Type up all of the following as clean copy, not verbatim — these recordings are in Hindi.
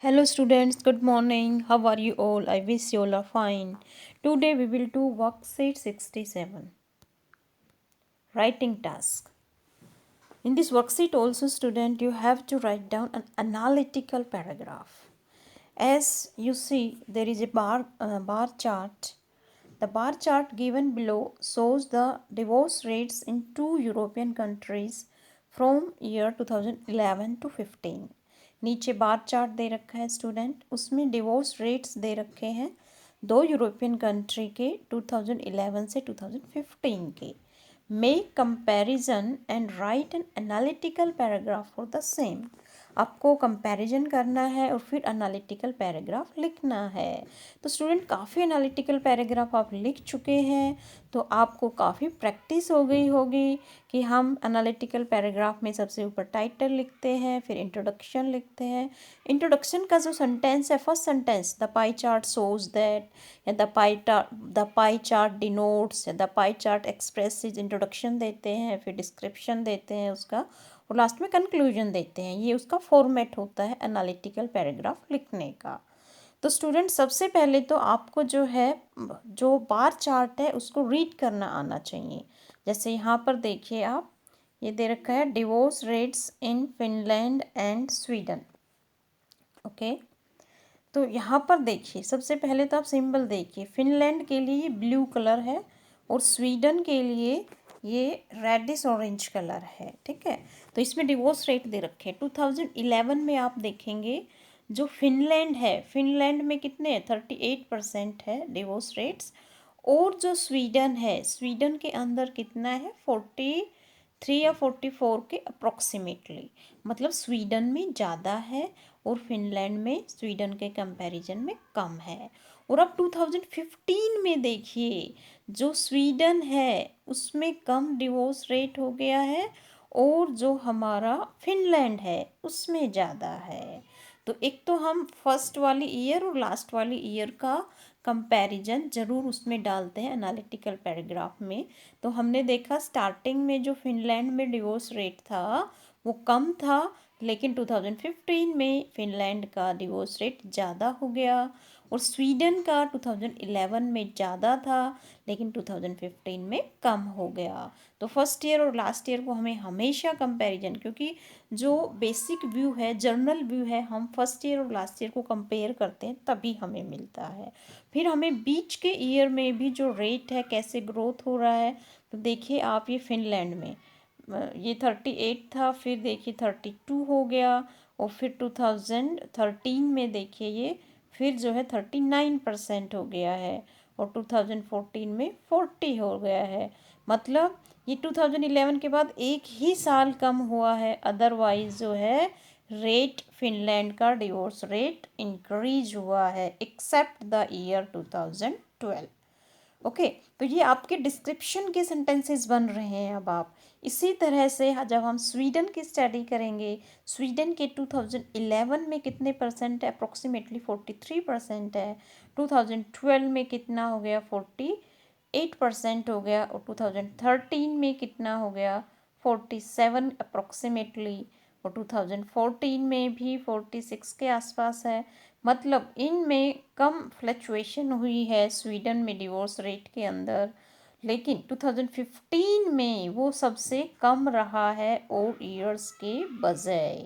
Hello students, good morning. How are you all? I wish you all are fine. Today we will do worksheet 67, writing task. In this worksheet also student you have to write down an analytical paragraph. As you see there is a bar chart. The bar chart given below shows the divorce rates in two European countries from year 2011 to 15. नीचे बार चार्ट दे रखा है स्टूडेंट, उसमें डिवोर्स रेट्स दे रखे हैं दो यूरोपियन कंट्री के 2011 से 2015 के. Make comparison and right an analytical paragraph for the same. आपको कंपैरिजन करना है और फिर एनालिटिकल पैराग्राफ लिखना है. तो स्टूडेंट काफ़ी एनालिटिकल पैराग्राफ आप लिख चुके हैं, तो आपको काफ़ी प्रैक्टिस हो गई होगी कि हम एनालिटिकल पैराग्राफ में सबसे ऊपर टाइटल लिखते हैं, फिर इंट्रोडक्शन लिखते हैं. इंट्रोडक्शन का जो सेंटेंस है, first sentence the pie chart shows that, या द पाई चार्ट डिनोट्स, या the pie chart expresses, introduction देते हैं, फिर डिस्क्रिप्शन देते हैं उसका, और लास्ट में कंक्लूजन देते हैं. ये उसका फॉर्मेट होता है एनालिटिकल पैराग्राफ लिखने का. तो स्टूडेंट सबसे पहले तो आपको जो है जो बार चार्ट है उसको रीड करना आना चाहिए. जैसे यहाँ पर देखिए आप, ये दे रखा है divorce rates in Finland and Sweden. Okay, तो यहाँ पर देखिए सबसे पहले तो आप सिंबल देखिए, फिनलैंड के लिए ये ब्लू कलर है और स्वीडन के लिए ये रेडिश ऑरेंज कलर है. ठीक है, तो इसमें डिवोर्स रेट दे रखे हैं. 2011 में आप देखेंगे जो फिनलैंड है, फिनलैंड में कितने हैं, 38% है डिवोर्स रेट्स. और जो स्वीडन है, स्वीडन के अंदर कितना है, 43 या 44 के अप्रोक्सीमेटली. मतलब स्वीडन में ज़्यादा है और फिनलैंड में स्वीडन के कंपैरिजन में कम है. और अब 2015 में देखिए जो स्वीडन है उसमें कम डिवोर्स रेट हो गया है और जो हमारा फिनलैंड है उसमें ज़्यादा है. तो एक तो हम फर्स्ट वाली ईयर और लास्ट वाली ईयर का कंपैरिजन ज़रूर उसमें डालते हैं एनालिटिकल पैराग्राफ में. तो हमने देखा स्टार्टिंग में जो फिनलैंड में डिवोर्स रेट था वो कम था, लेकिन 2015 में फिनलैंड का डिवोर्स रेट ज़्यादा हो गया, और स्वीडन का 2011 में ज़्यादा था लेकिन 2015 में कम हो गया. तो फर्स्ट ईयर और लास्ट ईयर को हमें हमेशा कंपैरिजन, क्योंकि जो बेसिक व्यू है, जर्नल व्यू है, हम फर्स्ट ईयर और लास्ट ईयर को कंपेयर करते हैं तभी हमें मिलता है. फिर हमें बीच के ईयर में भी जो रेट है कैसे ग्रोथ हो रहा है, तो देखिए आप ये फिनलैंड में ये 38 था, फिर देखिए 32 हो गया, और फिर 2013 में देखिए ये फिर जो है 39% हो गया है, और 2014 में 40 हो गया है. मतलब ये 2011 के बाद एक ही साल कम हुआ है, अदरवाइज जो है रेट फिनलैंड का डिवोर्स रेट इंक्रीज हुआ है एक्सेप्ट द ईयर 2012. ओके, तो ये आपके डिस्क्रिप्शन के सेंटेंसेस बन रहे हैं. अब आप इसी तरह से जब हम स्वीडन की स्टडी करेंगे, स्वीडन के 2011 में कितने परसेंट है, अप्रोक्सीमेटली 43% है. 2012 में कितना हो गया, 48% हो गया, और 2013 में कितना हो गया, 47 अप्रोक्सीमेटली, और 2014 में भी 46 के आसपास है. मतलब इनमें कम फ्लक्चुएशन हुई है स्वीडन में डिवोर्स रेट के अंदर, लेकिन 2015 में वो सबसे कम रहा है और ईयर्स के बजाय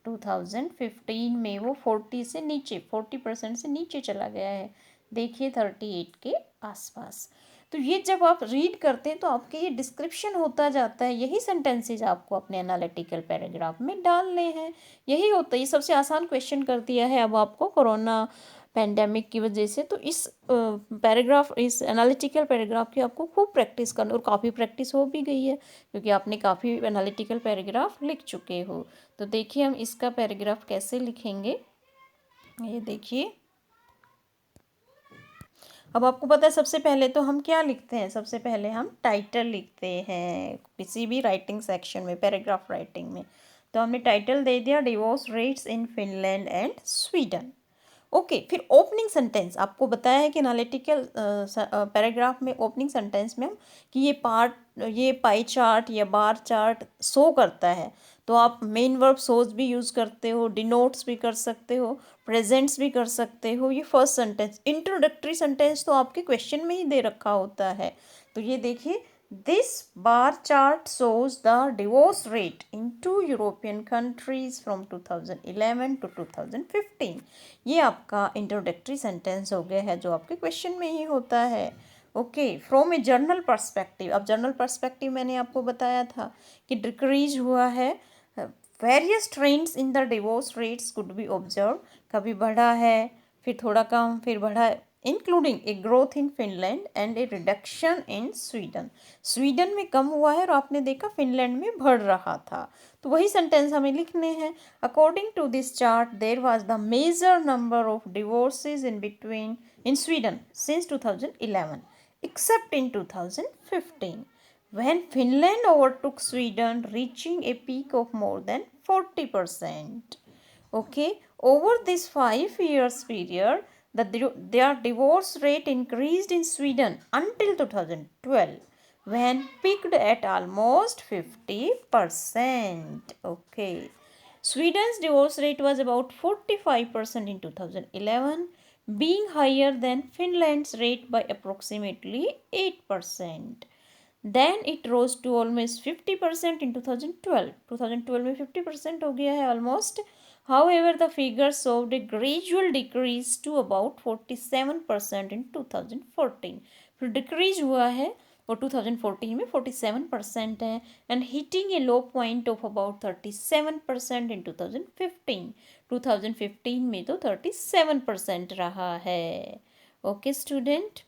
2015 में वो 40 से नीचे, 40% से नीचे चला गया है. देखिए 38 के आसपास. तो ये जब आप रीड करते हैं तो आपके ये डिस्क्रिप्शन होता जाता है, यही सेंटेंसेज आपको अपने एनालिटिकल पैराग्राफ में डालने हैं. यही होता है, ये सबसे आसान क्वेश्चन कर दिया है अब आपको कोरोना पेंडेमिक की वजह से. तो इस पैराग्राफ, इस एनालिटिकल पैराग्राफ की आपको खूब प्रैक्टिस करना, और काफ़ी प्रैक्टिस हो भी गई है क्योंकि आपने काफ़ी एनालिटिकल पैराग्राफ लिख चुके हो. तो देखिए हम इसका पैराग्राफ कैसे लिखेंगे, ये देखिए. अब आपको पता है सबसे पहले तो हम क्या लिखते हैं, सबसे पहले हम टाइटल लिखते हैं किसी भी राइटिंग सेक्शन में, पैराग्राफ राइटिंग में. तो हमने टाइटल दे दिया divorce rates in Finland and Sweden. Okay, फिर ओपनिंग सेंटेंस आपको बताया है कि एनालिटिकल पैराग्राफ में ओपनिंग सेंटेंस में हम कि ये पार्ट ये पाई चार्ट या बार चार्ट शो करता है, तो आप मेन वर्ब सोज भी यूज़ करते हो, डिनोट्स भी कर सकते हो, प्रेजेंट्स भी कर सकते हो। ये फर्स्ट सेंटेंस। इंट्रोडक्टरी सेंटेंस तो आपके क्वेश्चन में ही दे रखा होता है। तो ये देखिए, this bar chart shows the divorce rate in 2 European countries from 2011 to 2015। ये आपका इंट्रोडक्टरी सेंटेंस हो गया है जो आपके क्वेश्चन में ही होता है। Okay, from A journal perspective. अब जर्नल पर्सपेक्टिव मैंने आपको बताया था कि डिक्रीज हुआ है। Various trends in the divorce rates could be observe. कभी बढ़ा है, फिर थोड़ा कम, फिर बढ़ा, including a growth in Finland and A reduction in Sweden. Sweden में कम हुआ है और आपने देखा फिनलैंड में बढ़ रहा था। तो वही सेंटेंस हमें लिखने हैं। According to this chart there was the major number of divorces in Sweden since 2011 except in 2015 when Finland overtook Sweden, reaching a peak of more than 40%. Okay, over this 5 years period, their divorce rate increased in Sweden until 2012 when peaked at almost 50%. Okay, Sweden's divorce rate was about 45% in 2011, being higher than Finland's rate by approximately 8%. Then it rose to almost 50% in 2012. 2012 में 50% हो गया है almost. However, the figure showed a gradual decrease to about 47% in 2014. फिर डिक्रीज हुआ है, और 2014 में 47% है, and hitting a low point of about 37% in 2015। 2015 में तो 37% रहा है। ओके स्टूडेंट,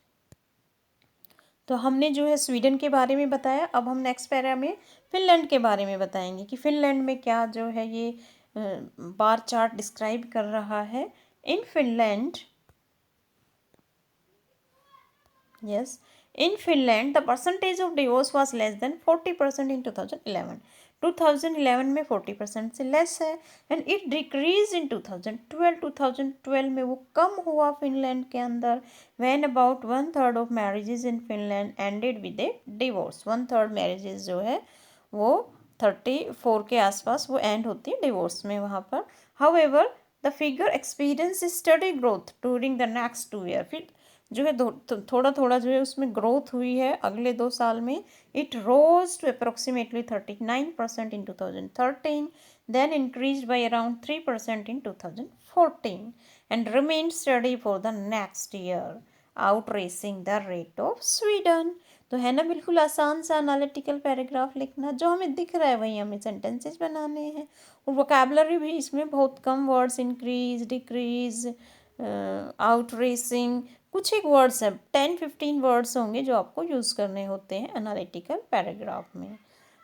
तो हमने जो है स्वीडन के बारे में बताया। अब हम नेक्स्ट पैरा में फिनलैंड के बारे में बताएंगे कि फिनलैंड में क्या जो है ये बार चार्ट डिस्क्राइब कर रहा है। इन Finland, yes, in Finland the percentage of divorce was less than 40% in 2011। 2011 में 40% से लेस है, एंड इट डिक्रीज इन 2012। 2012 में वो कम हुआ फिनलैंड के अंदर, when about 1/3 of marriages in Finland ended with A divorce. 1/3 marriages जो है वो 34 के आसपास वो एंड होती है डिवोर्स में वहाँ पर। However the figure experience study growth during the next 2 year. फिर जो है थोड़ा थोड़ा जो है उसमें ग्रोथ हुई है अगले 2 साल में। It rose to approximately 39% in 2013, then increase by around 3% in 2014 and remain steady for the next year, out racing the rate of Sweden. तो है ना बिल्कुल आसान सा एनालिटिकल पैराग्राफ लिखना। जो हमें दिख रहा है वही हमें सेंटेंसेस बनाने हैं, और वोकैबुलरी भी इसमें बहुत कम words, increase, decrease, out racing, कुछ एक वर्ड्स हैं, 10-15 वर्ड्स होंगे जो आपको यूज़ करने होते हैं एनालिटिकल पैराग्राफ में।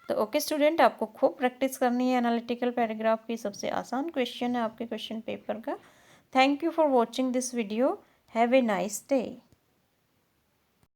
तो ओके स्टूडेंट, आपको खूब प्रैक्टिस करनी है एनालिटिकल पैराग्राफ की। सबसे आसान क्वेश्चन है आपके क्वेश्चन पेपर का। Thank you for watching this video. Have a nice day.